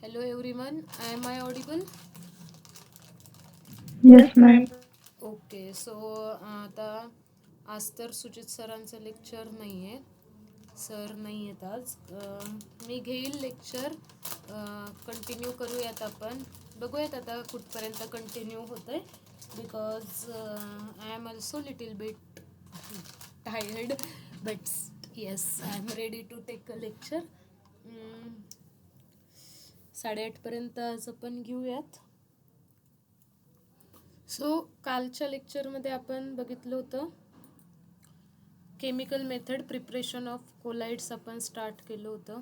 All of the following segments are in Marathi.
Hello everyone, am I audible? Yes, ma'am. Okay so आता आज तर सुजित सरांचं लेक्चर नाही आहे. सर नाही आहेत आज. मी घेईल लेक्चर. कंटिन्यू करूयात आपण. बघूयात आता कुठपर्यंत कंटिन्यू होतं आहे. Because I am also little bit tired but yes I am ready to take a lecture. 8:30पर्यंत आज आपण घेऊयात. सो कालच्या लेक्चरमध्ये आपण बघितलं होतं chemical method preparation of colloids आपण स्टार्ट केलं होतं.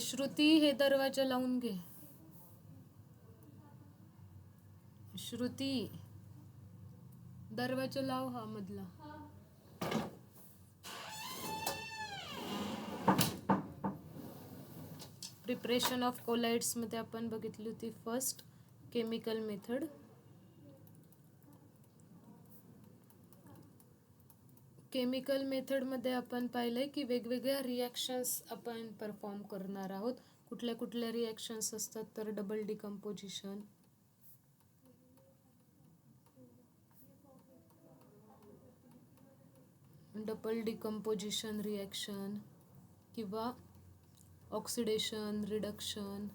श्रुती हे दरवाजा लावून घे. श्रुती दरवाजा लाव हा मधला. प्रिपरेशन ऑफ कोलाइड्स मध्ये आपण बघितली होती फर्स्ट केमिकल मेथड. केमिकल मेथडमध्ये आपण पाहिलंय की वेगवेगळ्या रिॲक्शन्स आपण परफॉर्म करणार आहोत. कुठल्या कुठल्या रिॲक्शन्स असतात तर डबल डिकम्पोजिशन, रिॲक्शन किंवा ऑक्सिडेशन, रिडक्शन,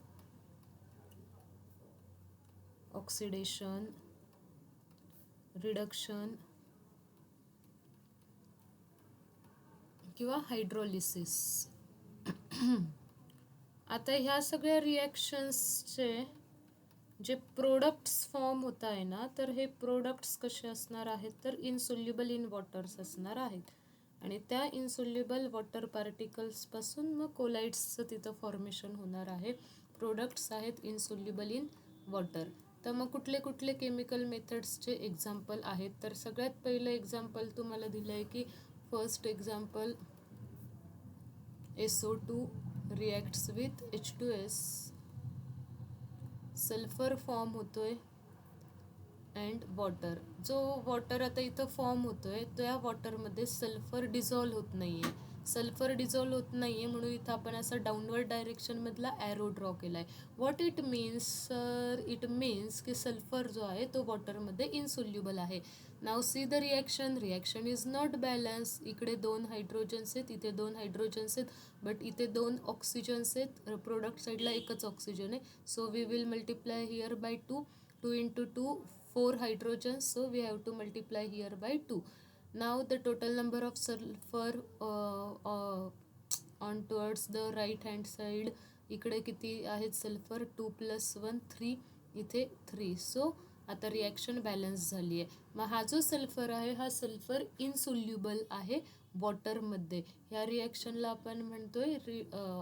किंवा हायड्रोलिसिस. आता ह्या सगळ्या रिॲक्शन्सचे जे प्रोडक्ट्स फॉर्म होत आहे ना, तर हे प्रोडक्ट्स कसे असणार आहेत तर इनसोल्युबल इन वॉटर्स असणार आहेत. आणि त्या इनसोल्युबल वॉटर पार्टिकल्सपासून मग कोलाइड्सचं तिथं फॉर्मेशन होणार आहे. प्रोडक्ट्स आहेत इनसोल्युबल इन वॉटर. तर मग कुठले कुठले केमिकल मेथड्सचे एक्झाम्पल आहेत तर सगळ्यात पहिलं एक्झाम्पल तुम्हाला दिलं आहे की first example SO2 reacts with H2S. Sulphur form होतोय अँड वॉटर. जो वॉटर आता इथं फॉर्म होतोय त्या वॉटरमध्ये सल्फर डिझॉल्व होत नाहीये. सल्फर डिझॉल्व होत नाहीये म्हणून इथं आपण असा डाऊनवर्ड डायरेक्शनमधला ॲरो ड्रॉ केला आहे. What it means sir? It means की सल्फर जो आहे तो वॉटरमध्ये इनसोल्युबल आहे. Now see the reaction is not balance. इकडे 2 हायड्रोजन्स आहेत, इथे 2 हायड्रोजन्स आहेत, बट इथे 2 ऑक्सिजन्स आहेत. प्रोडक्ट साईडला एकच ऑक्सिजन आहे. So we will multiply here by 2. 2 into 2 4 hydrogens, so we have to multiply here by 2. Now the total number of sulfur on towards the right hand side, इकडे किती आहेत सल्फर? 2 + 1 3, इथे 3. सो आता रिॲक्शन बॅलन्स झाली आहे. मग हा जो सल्फर आहे हा सल्फर इनसोल्युबल आहे वॉटरमध्ये. ह्या रिॲक्शनला आपण म्हणतोय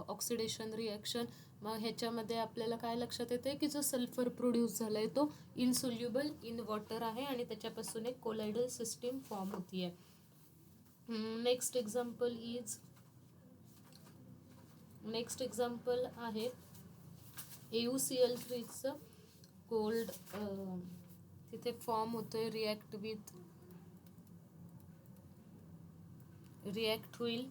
ऑक्सिडेशन रिॲक्शन. मग ह्याच्यामध्ये आपल्याला काय लक्षात येते की जो सल्फर प्रोड्यूस झालाय तो इनसोल्युबल इन वॉटर आहे आणि त्याच्यापासून एक कोलायडल सिस्टीम फॉर्म होतीये. नेक्स्ट एक्झाम्पल आहे AuCl3चं गोल्ड. तिथे फॉर्म होतोय रिॲक्ट होईल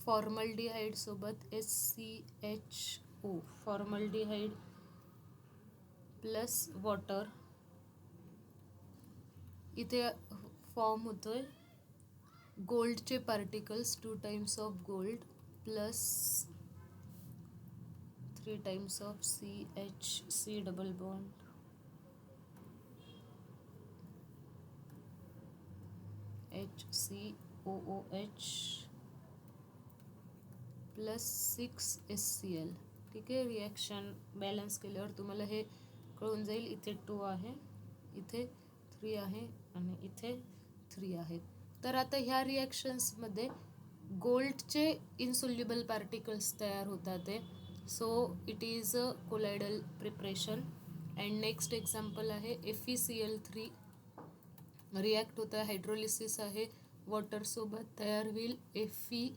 फॉर्मल्डिहाइड सोबत SCHO. Formaldehyde plus water. इथे फॉर्म होतोय गोल्डचे particles, 2 times of gold plus 3 times of CH double bond HCOOH plus 6 SCl. ठीक आहे. रिॲक्शन बॅलन्स केल्यावर तुम्हाला हे कळून जाईल. इथे 2 आहे, इथे 3 आहे आणि इथे 3 आहेत. तर आता ह्या रिॲक्शन्समध्ये गोल्डचे इनसोल्युबल पार्टिकल्स तयार होतात आहे. So it is a colloidal preparation. And next example आहे FeCl3. रिॲक्ट होतं आहे, हायड्रोलिसिस आहे, वॉटरसोबत तयार होईल FeOH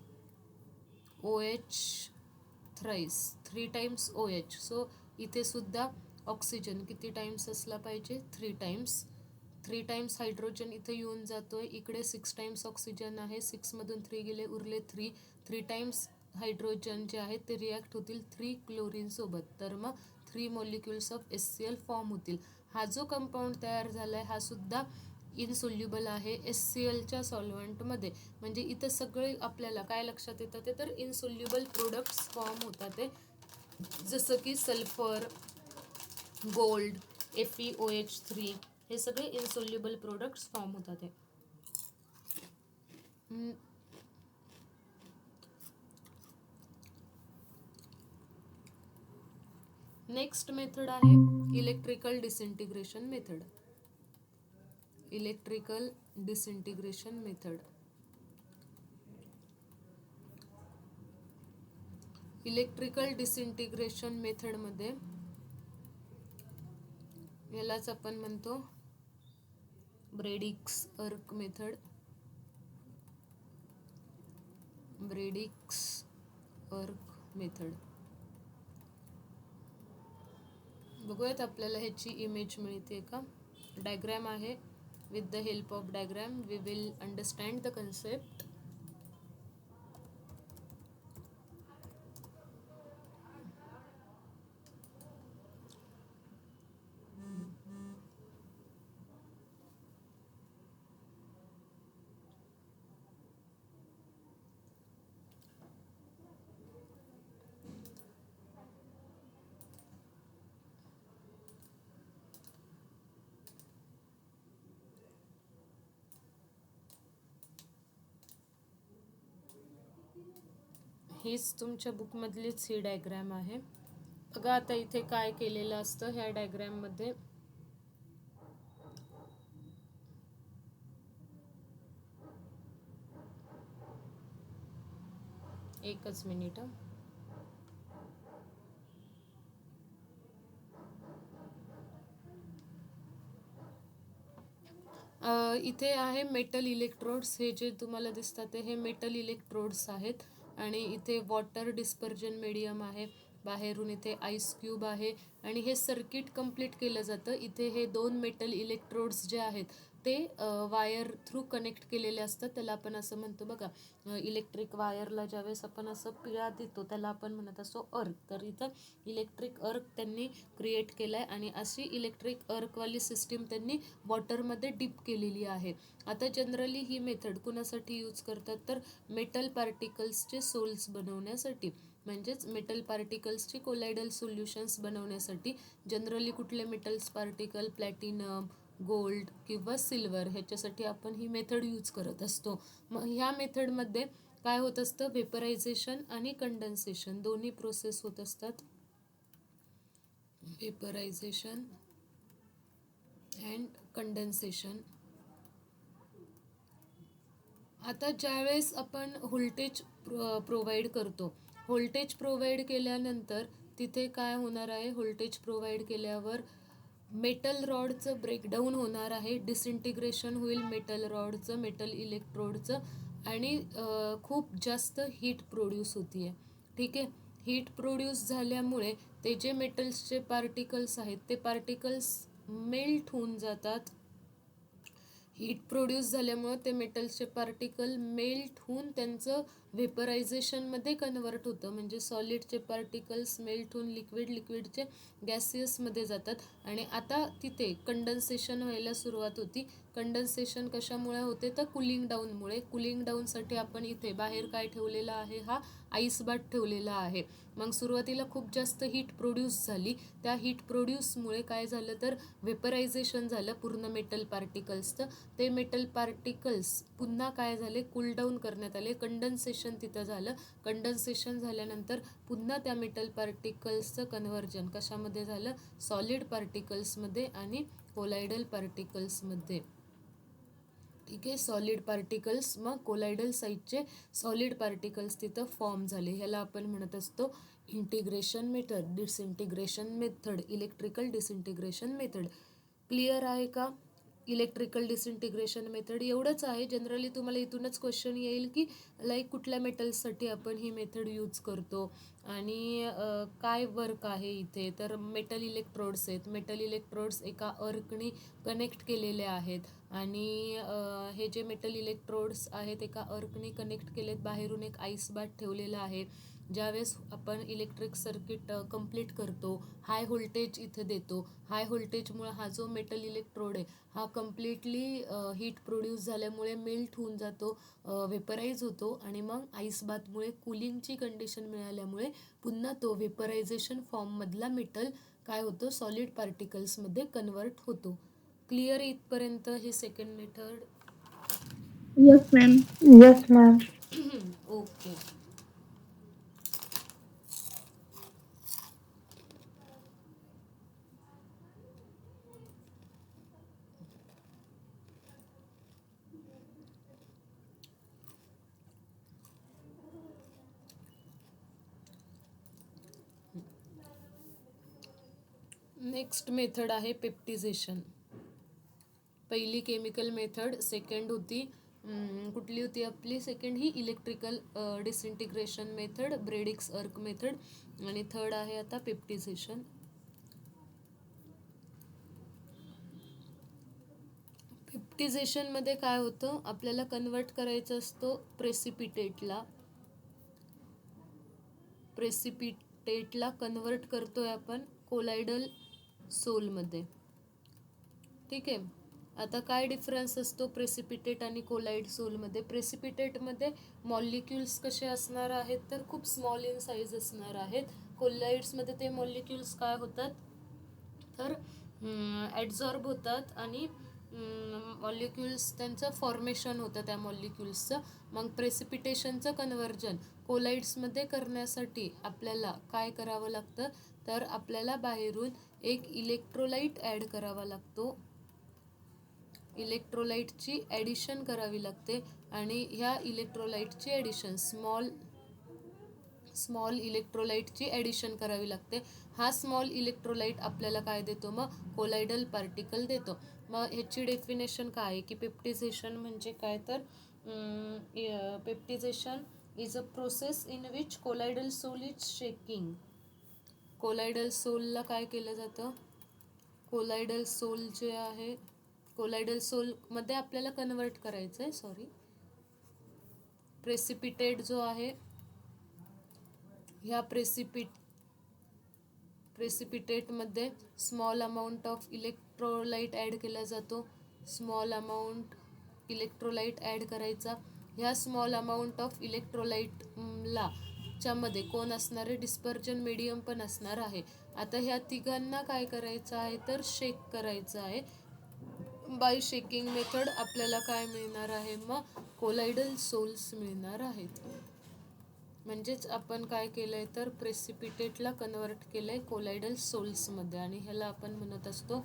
thrice, 3 times OH. So इथे सुद्धा ऑक्सिजन किती टाइम्स असला पाहिजे, 3 टाइम्स. 3 टाइम्स हायड्रोजन इथे येऊन जातोय, इकडे 6 टाइम्स ऑक्सिजन आहे, 6मधून 3 गेले उरले 3. 3 टाइम्स हायड्रोजन जे आहेत ते रिॲक्ट होतील 3 क्लोरीन सोबत, तर मग 3 मॉलिक्युल्स ऑफ HCl फॉर्म होतील. हा जो कंपाऊंड तयार झाला आहे हा सुद्धा इनसोल्युबल आहे HClच्या सॉल्व्हंटमध्ये. म्हणजे इथं सगळे आपल्याला काय लक्षात येतं ते तर इनसोल्युबल प्रोडक्ट्स फॉर्म होतात ते, जसं की सल्फर, गोल्ड, FeOH3 हे सगळे इनसोल्युबल प्रोडक्ट्स फॉर्म होतात ते. नेक्स्ट मेथड आहे electrical disintegration method. Electrical disintegration method. Electrical disintegration मेथडमध्ये यालाच आपण म्हणतो ब्रेडिक्स-अर्क मेथड. ब्रेडिक्स-अर्क मेथड. बघूयात आपल्याला ह्याची इमेज मिळते का. डायग्रॅम आहे. With the help of diagram we will understand the concept. हीच तुमच्या बुकमधलीच ही डायग्रॅम आहे. बघा आता इथे काय केलेलं असतं ह्या डायग्रॅममध्ये. एकच मिनिट. इथे आहे मेटल इलेक्ट्रोड्स. हे जे तुम्हाला दिसतात हे मेटल इलेक्ट्रोड्स आहेत. आणि इथे वॉटर डिस्पर्जन मीडियम आहे. बाहेरून इथे आईस क्यूब आहे आणि हे सर्किट कंप्लीट केलं जातं. इथे हे 2 मेटल इलेक्ट्रोड्स जे आहेत ते वायर थ्रू कनेक्ट केलेले असतात. त्याला आपण असं म्हणतो बघा, इलेक्ट्रिक वायरला ज्यावेळेस आपण असं पिळा देतो त्याला आपण म्हणत असतो अर्क. तर इथं इलेक्ट्रिक अर्क त्यांनी क्रिएट केलं आहे आणि अशी इलेक्ट्रिक अर्कवाली सिस्टीम त्यांनी वॉटरमध्ये डिप केलेली आहे. आता जनरली ही मेथड कुणासाठी यूज करतात तर मेटल पार्टिकल्सचे सोल्स बनवण्यासाठी, म्हणजेच मेटल पार्टिकल्सचे कोलायडल सोल्युशन्स बनवण्यासाठी. जनरली कुठले मेटल्स पार्टिकल, प्लॅटिनम, गोल्ड किंवा सिल्वर, ह्याच्यासाठी आपण ही मेथड यूज करत असतो. मग ह्या मेथडमध्ये काय होत असतं, वेपरायझेशन आणि कंडेन्सेशन दोन्ही प्रोसेस होत असतात. Vaporisation and condensation. आता ज्यावेळेस आपण व्होल्टेज प्रोव्हाइड करतो, व्होल्टेज प्रोव्हाइड केल्यानंतर तिथे काय होणार आहे, व्होल्टेज प्रोव्हाइड केल्यावर मेटल रॉडचं ब्रेकडाऊन होणार आहे, डिसइंटिग्रेशन होईल मेटल रॉडचं, मेटल इलेक्ट्रोडचं, आणि खूप जास्त हीट प्रोड्यूस होती आहे. ठीक आहे. हीट प्रोड्यूस झाल्यामुळे ते जे मेटल्सचे पार्टिकल्स आहेत ते पार्टिकल्स मेल्ट होऊन जातात. हीट प्रोड्यूस झाल्यामुळं ते मेटल्सचे पार्टिकल मेल्ट होऊन त्यांचं व्हेपरायझेशनमध्ये कन्वर्ट होतं. म्हणजे सॉलिडचे पार्टिकल्स मेल्ट होऊन लिक्विडचे गॅसियसमध्ये जातात. आणि आता तिथे कंडेन्सेशन व्हायला सुरुवात होती. कंडेन्सेशन कशामुळे होते तर कुलिंग डाऊनमुळे. कुलिंग डाऊनसाठी आपण इथे बाहेर काय ठेवलेला आहे, हा आईस बाथ ठेवलेला आहे. मग सुरुवातीला खूप जास्त हीट प्रोड्यूस झाली. त्या हीट प्रोड्यूसमुळे काय झालं तर व्हेपरायझेशन झालं पूर्ण मेटल पार्टिकल्सचं. ते मेटल पार्टिकल्स पुन्हा काय झाले, कूलडाऊन करण्यात आले. कंडेन्सेशन तिथं झालं. कंडेन्सेशन झाल्यानंतर पुन्हा त्या मेटल पार्टिकल्सचं कन्व्हर्जन कशामध्ये झालं, सॉलिड पार्टिकल्समध्ये आणि कोलायडल पार्टिकल्समध्ये. ठीक आहे. सॉलिड पार्टिकल्स, मग कोलायडल साईडचे सॉलिड पार्टिकल्स तिथं फॉर्म झाले. ह्याला आपण म्हणत असतो integration method, disintegration method, electrical disintegration method. Clear आहे का. इलेक्ट्रिकल डिसइंटिग्रेशन मेथड एवढंच आहे. जनरली तुम्हाला इथूनच क्वेश्चन येईल की लाईक कुठल्या मेटल्ससाठी आपण ही मेथड यूज करतो आणि काय वर्क आहे इथे. तर मेटल इलेक्ट्रोड्स आहेत. मेटल इलेक्ट्रोड्स एका अर्कनी कनेक्ट केलेले आहेत आणि हे जे मेटल इलेक्ट्रोड्स आहेत एका अर्कनी कनेक्ट केलेत. बाहेरून एक आईस बाथ ठेवलेला आहे. ज्यावेळेस आपण इलेक्ट्रिक सर्किट कंप्लीट करतो, हाय व्होल्टेज इथे देतो. हाय व्होल्टेजमुळे हा जो मेटल इलेक्ट्रोड आहे हा कम्प्लिटली हीट प्रोड्यूस झाल्यामुळे मेल्ट होऊन जातो, वेपराईज होतो आणि मग आईस बाथमुळे कूलिंगची कंडिशन मिळाल्यामुळे पुन्हा तो वेपरायझेशन फॉर्ममधला मेटल काय होतो, सॉलिड पार्टिकल्समध्ये कन्वर्ट होतो. क्लिअर इथपर्यंत हे second method? Yes, ma'am. Yes, ma'am. Okay. Next method आहे पेप्टिझेशन. पहिली केमिकल मेथड, सेकंड होती कुठली होती आपली सेकंड, ही इलेक्ट्रिकल डिसइंटिग्रेशन मेथड, ब्रेडिक्स अर्क मेथड, आणि थर्ड आहे आता पेप्टिझेशन. पेप्टिझेशनमध्ये काय होतं, आपल्याला कन्वर्ट करायचं असतो प्रेसिपिटेटला कन्वर्ट करतोय आपण कोलायडल सोलमध्ये. ठीक आहे. आता काय डिफरन्स असतो प्रेसिपिटेट आणि कोलाइड सोलमध्ये? प्रेसिपिटेटमध्ये मॉलिक्युल्स कसे असणार आहेत तर खूप स्मॉल इन साईज असणार आहेत. कोलाइड्समध्ये ते मॉलिक्युल्स काय होतात तर ॲब्झॉर्ब होतात आणि मॉलिक्युल्स त्यांचं फॉर्मेशन होतं त्या मॉलिक्युल्सचं. मग प्रेसिपिटेशनचं कन्व्हर्जन कोलाइड्समध्ये करण्यासाठी आपल्याला काय करावं लागतं तर आपल्याला बाहेरून एक इलेक्ट्रोलाइट ॲड करावा लागतो. इलेक्ट्रोलाइटची ॲडिशन करावी लागते आणि ह्या इलेक्ट्रोलाइटची ॲडिशन स्मॉल इलेक्ट्रोलाइटची ॲडिशन करावी लागते. हा स्मॉल इलेक्ट्रोलाइट आपल्याला काय देतो मग कोलायडल पार्टिकल देतो. मग ह्याची डेफिनेशन काय आहे की पेप्टिझेशन म्हणजे काय तर peptization is a process in which colloidal sol is shaking. Colloidal सोलला काय केलं जातं, कोलायडल सोल जे आहे कोलायडल सोलमध्ये आपल्याला कन्वर्ट करायचं आहे. प्रेसिपिटेट जो आहे ह्या प्रेसिपिटेटमध्ये small amount of electrolyte add केला जातो. स्मॉल अमाऊंट इलेक्ट्रोलाइट ॲड करायचा. ह्या स्मॉल अमाऊंट ऑफ इलेक्ट्रोलाइटला च्यामध्ये कोण असणार आहे, डिस्पर्जन मीडियम पण असणार आहे. आता ह्या तिघांना काय करायचं आहे तर शेक करायचं आहे. बाय शेकिंग मेथड आपल्याला काय मिळणार आहे मग कोलायडल सोल्स मिळणार आहेत. म्हणजेच आपण काय केलंय तर प्रेसिपिटेटला कन्वर्ट केलंय कोलायडल सोल्समध्ये आणि ह्याला आपण म्हणत असतो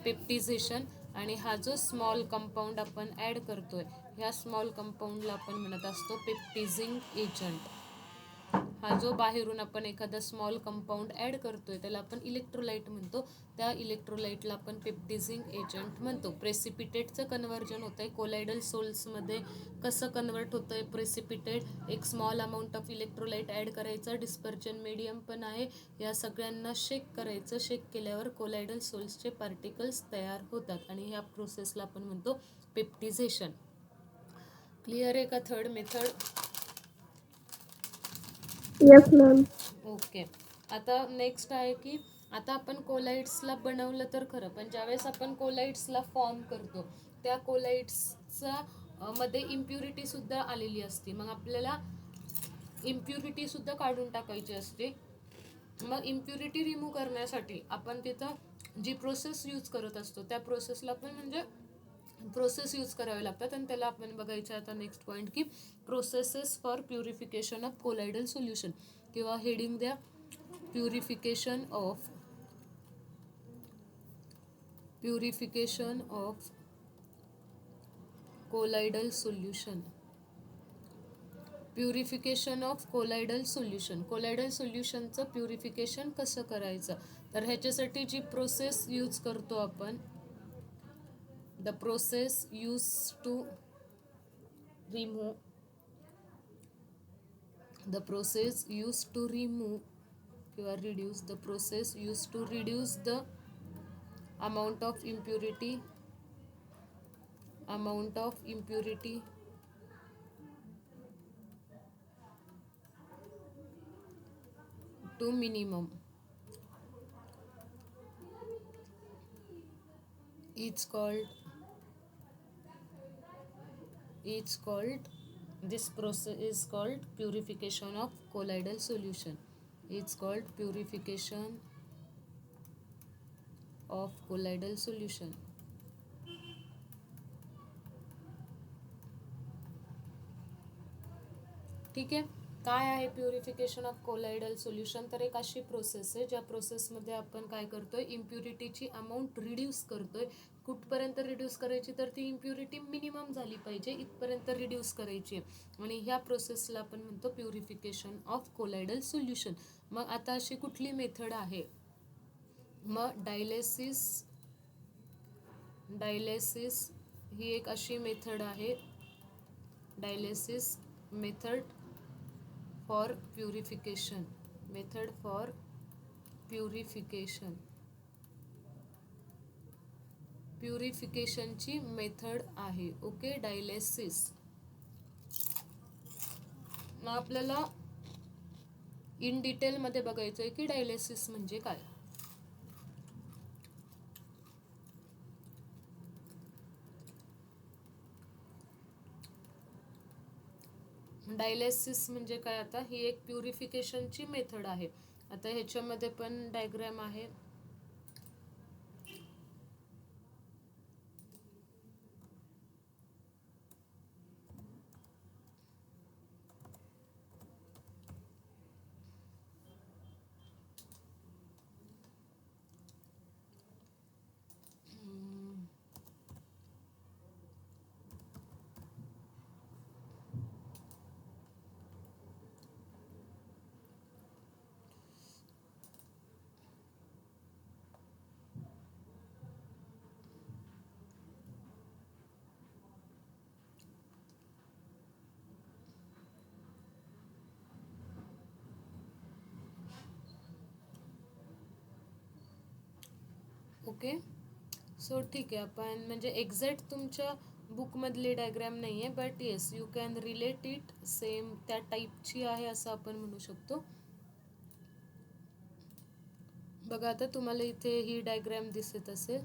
पेप्टिझेशन. आणि हा जो स्मॉल कंपाऊंड आपण ॲड करतोय ह्या स्मॉल कंपाऊंडला आपण म्हणत असतो पेप्टिझिंग एजंट. हा जो बाहेरून आपण एखादा स्मॉल कंपाऊंड ॲड करतोय त्याला आपण इलेक्ट्रोलाइट म्हणतो. त्या इलेक्ट्रोलाइटला आपण पेप्टिझिंग एजंट म्हणतो. प्रेसिपिटेटचं कन्व्हर्जन होतं आहे कोलायडल सोल्समध्ये. कसं कन्वर्ट होतं आहे प्रेसिपिटेट, एक small amount of electrolyte add करायचं, डिस्पर्जन मीडियम पण आहे, या सगळ्यांना शेक करायचं. शेक केल्यावर कोलायडल सोल्सचे पार्टिकल्स तयार होतात आणि ह्या प्रोसेसला आपण म्हणतो पेप्टिझेशन. क्लिअर आहे का third method? Yes, ma'am. Okay. आता नेक्स्ट आहे की आता आपण कोलाइड्सला बनवलं तर खरं, पण ज्यावेळेस आपण कोलाइड्सला फॉर्म करतो त्या कोलाइड्सचा मध्ये इम्प्युरिटी सुद्धा आलेली असते. मग आपल्याला इम्प्युरिटी सुद्धा काढून टाकायची असते. मग इम्प्युरिटी रिमूव्ह करण्यासाठी आपण तिथं जी प्रोसेस यूज करत असतो त्या प्रोसेसला पण म्हणजे प्रोसेस यूज करावे लागतात आणि त्याला आपण बघायचं आता नेक्स्ट पॉईंट की processes for purification of colloidal solution, किंवा हेडिंग द्या purification of colloidal solution. Purification of colloidal solution. Colloidal सोल्युशनचं प्युरिफिकेशन कसं करायचं तर ह्याच्यासाठी जी प्रोसेस यूज करतो आपण the process use to remove the process used to remove or reduce the process used to reduce the amount of impurity to minimum. It's called this process is called purification of colloidal solution. It's called purification of colloidal solution. ठीक आहे. काय आहे प्युरिफिकेशन ऑफ कोलायडल सोल्युशन? तर एक अशी प्रोसेस आहे ज्या प्रोसेसमध्ये आपण काय करतोय, इम्प्युरिटीची अमाऊंट रिड्यूस करतोय. कुठपर्यंत रिड्यूस करायची? तर ती इम्प्युरिटी मिनिमम झाली पाहिजे इथपर्यंत रिड्यूस करायची आहे आणि ह्या प्रोसेसला आपण म्हणतो प्युरिफिकेशन ऑफ कोलायडल सोल्युशन. मग आता अशी कुठली मेथड आहे? मग डायलेसिस ही एक अशी मेथड आहे. Dialysis method for purification. प्युरिफिकेशनची मेथड आहे. Okay, dialysis. मग आपल्याला इन डिटेलमध्ये बघायचं आहे की डायलेसिस म्हणजे काय. डायलेसिस म्हणजे काय? आता ही एक प्युरिफिकेशनची मेथड आहे. आता ह्याच्यामध्ये पण डायग्राम आहे. ओके, सो ठीक आहे. आपण म्हणजे एक्झॅक्ट तुमच्या बुकमधली डायग्राम नाही आहे, but yes you can relate it, same त्या टाईपची आहे असं आपण म्हणू शकतो. बघा, आता तुम्हाला इथे ही डायग्राम दिसत असेल.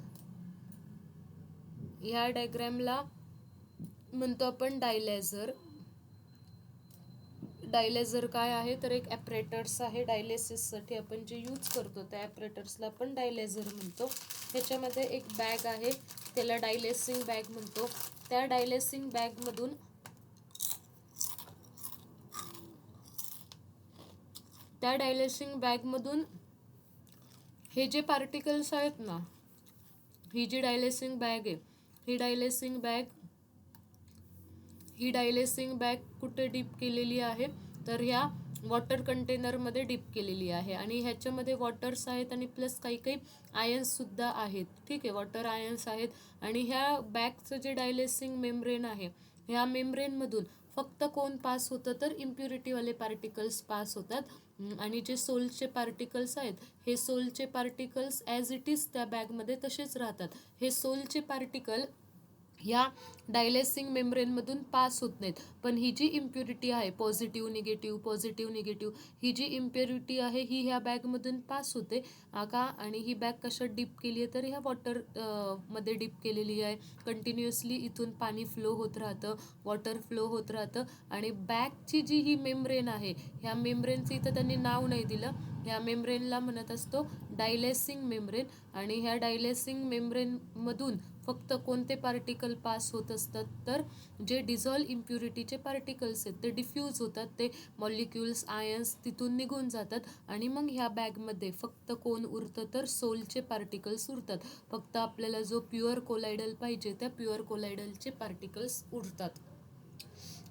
ह्या डायग्रामला म्हणतो आपण डायलेझर. डायलेझर काय आहे? तर एक ॲपरेटर्स आहे. डायलेसिससाठी आपण जे यूज करतो त्या ॲपरेटर्सला आपण डायलेझर म्हणतो. ह्याच्यामध्ये एक बॅग आहे, त्याला डायलेसिंग बॅग म्हणतो. त्या डायलेसिंग बॅगमधून हे जे पार्टिकल्स आहेत ना, ही जी डायलेसिंग बॅग आहे, ही डायलेसिंग बॅग कुठे डिप केलेली आहे? तर ह्या वॉटर कंटेनरमध्ये डिप केलेली आहे आणि ह्याच्यामध्ये वॉटर्स आहेत आणि प्लस काही काही आयन्स सुद्धा आहेत. ठीक आहे, वॉटर आयन्स आहेत. आणि ह्या बॅगचं जे डायलेसिंग मेम्ब्रेन आहे, ह्या मेम्ब्रेनमधून फक्त कोण पास होतं? तर इम्प्युरिटीवाले पार्टिकल्स पास होतात. आणि जे सोलचे पार्टिकल्स आहेत, हे सोलचे पार्टिकल्स ॲज इट इज त्या बॅगमध्ये तसेच राहतात. हे सोलचे पार्टिकल ह्या डायलेसिंग मेम्ब्रेनमधून पास होत नाहीत. पण ही जी इम्प्युरिटी आहे, पॉझिटिव्ह निगेटिव्ह, ही जी इम्प्युरिटी आहे ही ह्या बॅगमधून पास होते. का? आणि ही बॅग कशात डिप केली आहे? तर ह्या वॉटर मध्ये डिप केलेली आहे. कंटिन्युअसली इथून पाणी फ्लो होत राहतं, वॉटर फ्लो होत राहतं. आणि बॅगची जी ही मेम्ब्रेन आहे, ह्या मेम्ब्रेनचं इथं त्यांनी नाव नाही दिलं. ह्या मेम्ब्रेनला म्हणत असतो डायलेसिंग मेम्ब्रेन. आणि ह्या डायलेसिंग मेम्ब्रेनमधून फक्त कोणते पार्टिकल पास होत असतात? तर जे डिझॉल्व इम्प्युरिटीचे पार्टिकल्स आहेत ते डिफ्यूज होतात, ते मॉलिक्युल्स, आयन्स तिथून निघून जातात. आणि मग ह्या बॅगमध्ये फक्त कोण उरतं? तर सोलचे पार्टिकल्स उरतात. फक्त आपल्याला जो प्युअर कोलायडल पाहिजे त्या प्युअर कोलायडलचे पार्टिकल्स उरतात.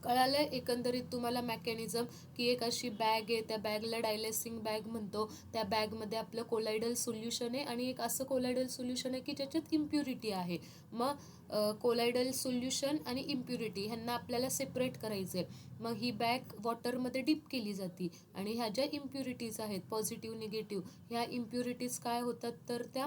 कळालं एकंदरीत तुम्हाला मेकॅनिझम, की एक अशी बॅग आहे, त्या बॅगला डायलेसिंग बॅग म्हणतो. त्या बॅगमध्ये आपलं कोलायडल सोल्युशन आहे आणि एक असं कोलायडल सोल्युशन आहे की ज्याच्यात इम्प्युरिटी आहे. मग कोलायडल सोल्युशन आणि इम्प्युरिटी ह्यांना आपल्याला सेपरेट करायचं आहे. मग ही बॅग वॉटरमध्ये डिप केली जाते आणि ह्या ज्या इम्प्युरिटीज आहेत पॉझिटिव्ह निगेटिव्ह, ह्या इम्प्युरिटीज काय होतात तर त्या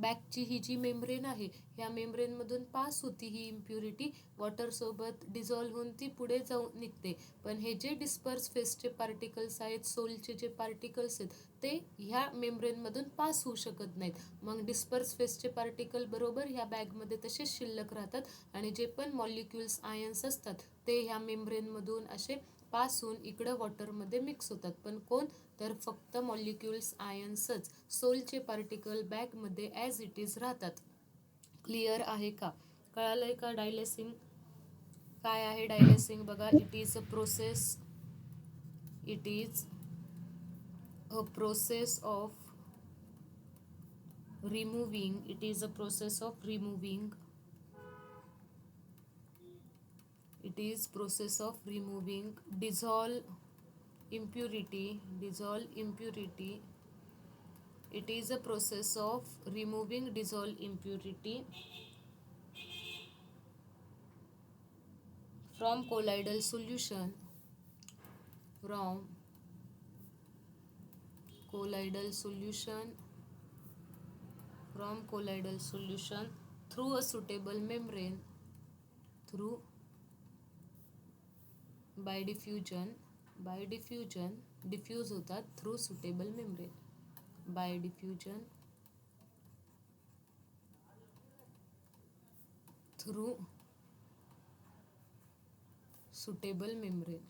बॅगची ही जी मेम्ब्रेन आहे ह्या मेम्ब्रेनमधून पास होती ही इम्प्युरिटी, वॉटरसोबत डिझॉल्व्ह होऊन ती पुढे जाऊन निघते. पण हे जे डिस्पर्स फेसचे पार्टिकल्स आहेत, सोलचे जे पार्टिकल्स आहेत, ते ह्या मेम्ब्रेनमधून पास होऊ शकत नाहीत. मग डिस्पर्स फेसचे पार्टिकल बरोबर ह्या बॅगमध्ये तसेच शिल्लक राहतात आणि जे पण मॉलिक्युल्स आयन्स असतात ते ह्या मेम्ब्रेनमधून असे पास होऊन इकडं वॉटरमध्ये मिक्स होतात. पण कोण तर फक्त मॉलिक्युल्स आयन्सच, सोलचे पार्टिकल बॅगमध्ये ॲज इट इज राहतात. क्लिअर आहे का? कळालंय का डायलेसिंग काय आहे? डायलेसिंग बघा, it is a process of removing dissolve impurity. It is a process of removing dissolve impurity from colloidal solution through a suitable membrane by diffusion diffuse होतात through suitable membrane, by diffusion through suitable membrane.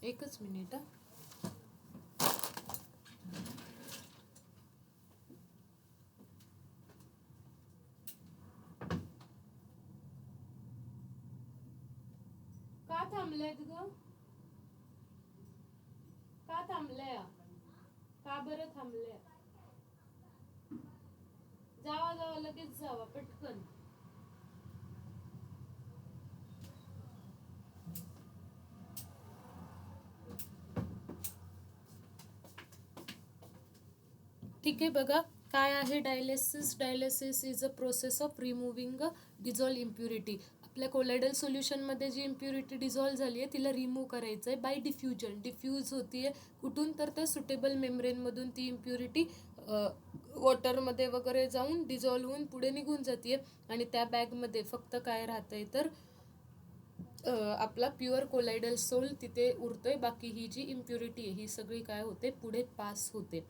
एकच मिनिट. का थांबलेत ग? का थांबल्या? का बरं थांबल्या? जावा लगेच जावा पटकन. ठीक आहे, बघा काय आहे dialysis is a process of removing a dissolve impurity. आपल्या कोलायडल सोल्युशनमध्ये जी इम्प्युरिटी डिझॉल्व्ह झाली आहे तिला रिमूव्ह करायचं आहे बाय डिफ्युजन. डिफ्यूज होतीये कुठून तर त्या सुटेबल मेम्ब्रेनमधून ती इम्प्युरिटी वॉटरमध्ये वगैरे जाऊन डिझॉल्व्ह होऊन पुढे निघून जाते आणि त्या बॅगमध्ये फक्त काय राहतंय तर आपला प्युअर कोलायडल सोल तिथे उरतोय. बाकी ही जी इम्प्युरिटी आहे ही सगळी काय होते पुढे पास होते.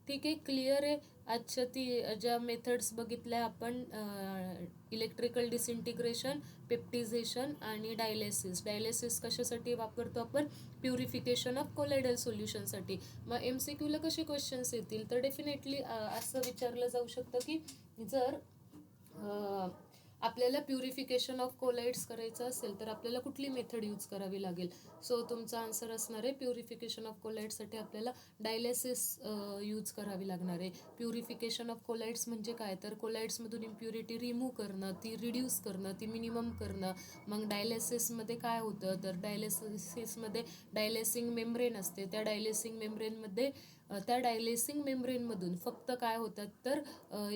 ठीक आहे, क्लिअर आहे. आजच्या ज्या मेथड्स बघितल्या आपण, इलेक्ट्रिकल डिसइंटिग्रेशन, पेप्टिझेशन आणि डायलेसिस कशासाठी वापरतो आपण? प्युरिफिकेशन ऑफ कोलायडल सोल्युशनसाठी. मग MCQला कसे क्वेश्चन्स येतील तर डेफिनेटली असं विचारलं जाऊ शकतं की जर आपल्याला प्युरिफिकेशन ऑफ कोलाइड्स करायचं असेल तर आपल्याला कुठली मेथड यूज करावी लागेल? सो तुमचा आन्सर असणार आहे प्युरिफिकेशन ऑफ कोलाइड्ससाठी आपल्याला डायलेसिस यूज करावी लागणार आहे. प्युरिफिकेशन ऑफ कोलाइड्स म्हणजे काय तर कोलाइड्समधून इम्प्युरिटी रिमूव्ह करणं, ती रिड्यूस करणं, ती मिनिमम करणं. मग डायलेसिसमध्ये काय होतं तर डायलेसिसमध्ये डायलेसिंग मेम्ब्रेन असते. त्या डायलेसिंग मेम्ब्रेनमधून फक्त काय होतात तर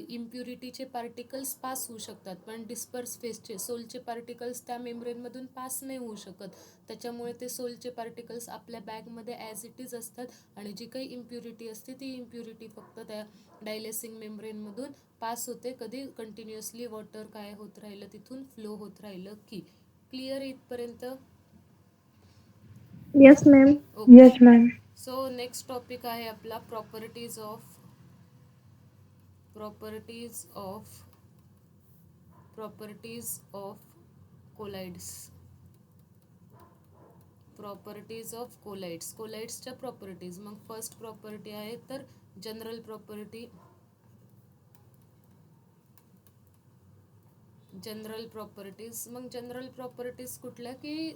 इम्प्युरिटीचे पार्टिकल्स पास होऊ शकतात, पण डिस्पर्स फेसचे सोलचे पार्टिकल्स त्या मेम्ब्रेनमधून पास नाही होऊ शकत. त्याच्यामुळे ते सोलचे पार्टिकल्स आपल्या बॅगमध्ये ॲज इट इज असतात आणि जी काही इम्प्युरिटी असते ती इम्प्युरिटी फक्त त्या डायलेसिंग मेम्ब्रेनमधून पास होते. कधी? कंटिन्युअसली वॉटर काय होत राहिलं तिथून फ्लो होत राहिलं की. क्लिअर इथपर्यंत? Yes, ma'am. Okay. So next topic आहे आपला प्रॉपर्टीज ऑफ कोलाइड्स. कोलाइड्सच्या प्रॉपर्टीज. मग फर्स्ट प्रॉपर्टी आहे तर जनरल प्रॉपर्टीज. मग जनरल प्रॉपर्टीज कुठल्या की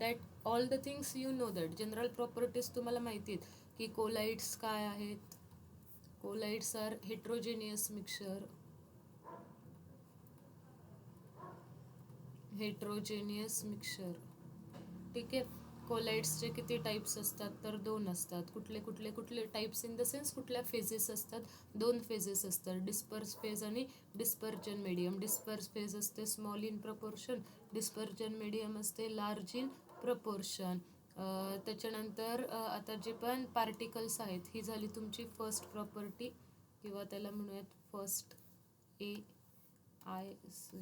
that all the things you know that. General properties तुम्हाला माहिती आहेत की कोलाइड्स काय आहेत, Colloids are heterogeneous mixture. ठीक आहे. कोलाइड्सचे किती टाईप्स असतात तर 2 असतात. कुठले टाईप्स इन द सेन्स कुठल्या फेजेस असतात? 2 फेजेस असतात, डिस्पर्स फेज आणि डिस्पर्जन मीडियम. डिस्पर्स फेज असते small in proportion, dispersion medium असते लार्ज इन प्रपोर्शन. त्याच्यानंतर आता जे पण पार्टिकल्स आहेत, ही झाली तुमची फर्स्ट प्रॉपर्टी किंवा त्याला म्हणूयात फर्स्ट AIC.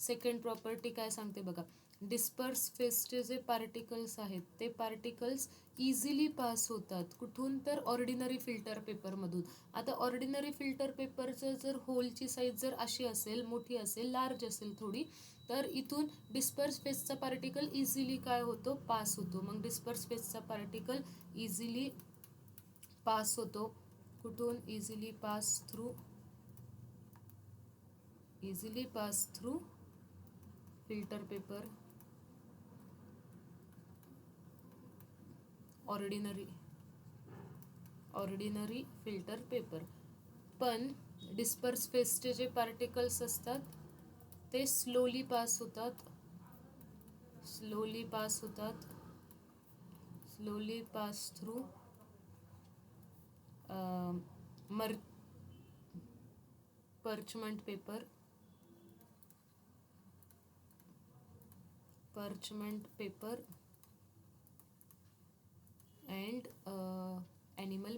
सेकंड प्रॉपर्टी काय सांगते बघा, डिस्पर्स फेजचे जे पार्टिकल्स आहेत ते पार्टिकल्स इझिली पास होतात. कुठून तर ऑर्डिनरी फिल्टर पेपरमधून. आता ऑर्डिनरी फिल्टर पेपरचं जर होलची साईज जर अशी असेल, मोठी असेल, लार्ज असेल थोडी, तर इथून डिस्पर्स फेजचा पार्टिकल इझिली काय होतो? पास होतो. मग डिस्पर्स फेजचा पार्टिकल इझिली पास होतो. कुठून? Easily pass through filter paper, ordinary filter paper. पण डिस्पर्स फेजचे जे पार्टिकल्स असतात ते स्लोली पास होतात through parchment paper and animal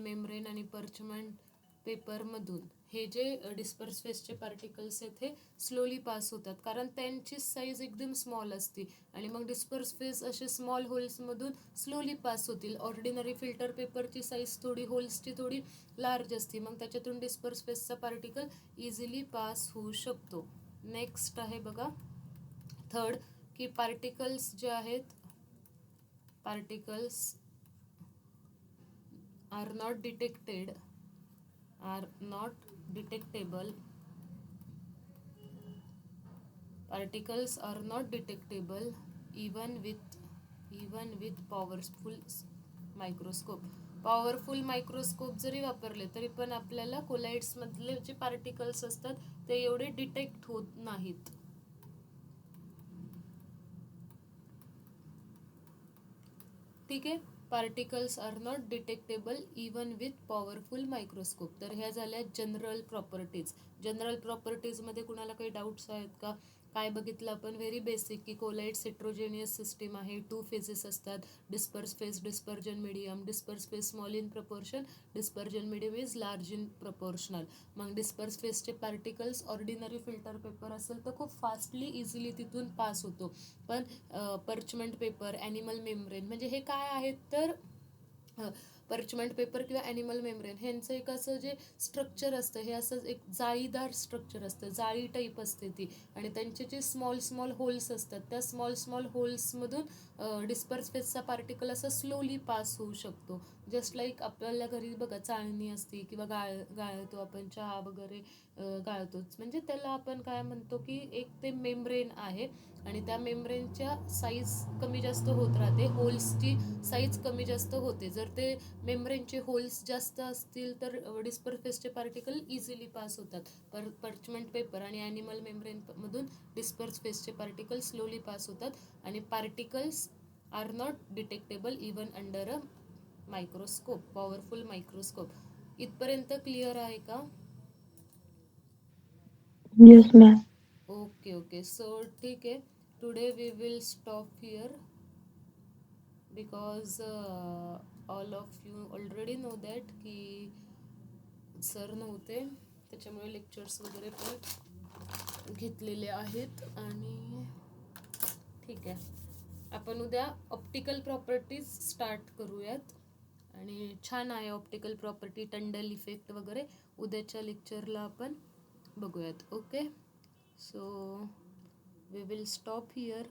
membrane आणि parchment पेपर मधून हे जे डिस्पर्स फेजचे पार्टिकल्स आहेत हे स्लोली पास होतात, कारण त्यांची साईज एकदम स्मॉल असते. आणि मग डिस्पर्स फेज असे स्मॉल होल्समधून स्लोली पास होतील. ऑर्डिनरी फिल्टर पेपरची साईज थोडी, होल्सची थोडी लार्ज असते, मग त्याच्यातून डिस्पर्स फेजचा पार्टिकल इझिली पास होऊ शकतो. नेक्स्ट आहे बघा थर्ड, की पार्टिकल्स जे आहेत, particles are not detectable even with powerful microscope. Powerful microscope जरी वापरले तरी पण आपल्याला कोलाइड्स मधले जे पार्टिकल्स असतात ते एवढे डिटेक्ट होत नाहीत. ठीक आहे. Particles are not detectable even with powerful microscope. तर ह्या झाल्या जनरल प्रॉपर्टीज. जनरल प्रॉपर्टीजमध्ये कुणाला काही डाऊट्स आहेत का? काय बघितलं आपण? व्हेरी बेसिक, की कोलाइड्स हेट्रोजेनियस सिस्टीम आहे, 2 फेजेस असतात, disperse phase, dispersion medium. Disperse phase small in proportion, dispersion medium is large in proportional. मग डिस्पर्स फेजचे पार्टिकल्स ऑर्डिनरी फिल्टर पेपर असेल तर खूप फास्टली इझिली तिथून पास होतो. पण पर्चमेंट पेपर, ॲनिमल मेम्ब्रेन, म्हणजे हे काय आहेत तर पर्चमेंट पेपर किंवा ॲनिमल मेम्ब्रेन ह्यांचं एक असं जे स्ट्रक्चर असतं हे असं एक जाळीदार स्ट्रक्चर असतं, जाळी टाईप असते ती. आणि त्यांचे जे स्मॉल होल्स असतात त्या स्मॉल होल्समधून डिस्पर्स फेजचा पार्टिकल असा स्लोली पास होऊ शकतो. जस्ट लाईक आपल्याला घरी बघा चाळणी असते किंवा गाळतो आपण, चहा वगैरे गाळतोच, म्हणजे त्याला आपण काय म्हणतो की एक ते मेम्ब्रेन आहे आणि त्या मेम्ब्रेनच्या साईज कमी जास्त होत राहते, होल्सची साईज कमी जास्त होते. जर ते मेम्ब्रेनचे होल्स जास्त असतील तर डिस्पर्स फेजचे पार्टिकल इझिली पास होतात. पर्चमेंट पेपर आणि ॲनिमल मेम्ब्रेन मधून डिस्पर्स फेजचे पार्टिकल स्लोली पास होतात आणि particles are not detectable even under a microscope, powerful microscope. इथपर्यंत क्लिअर आहे का? Yes, ma'am. ओके. सो ठीक आहे, today we will stop here because all of you already know that की सर नव्हते, त्याच्यामुळे लेक्चर्स वगैरे पण घेतलेले आहेत. आणि ठीक आहे, आपण उद्या ऑप्टिकल प्रॉपर्टीज स्टार्ट करूयात. आणि छान आहे ऑप्टिकल प्रॉपर्टी, टंडल इफेक्ट वगैरे उद्याच्या लेक्चरला आपण बघूयात. Okay, so we will stop here.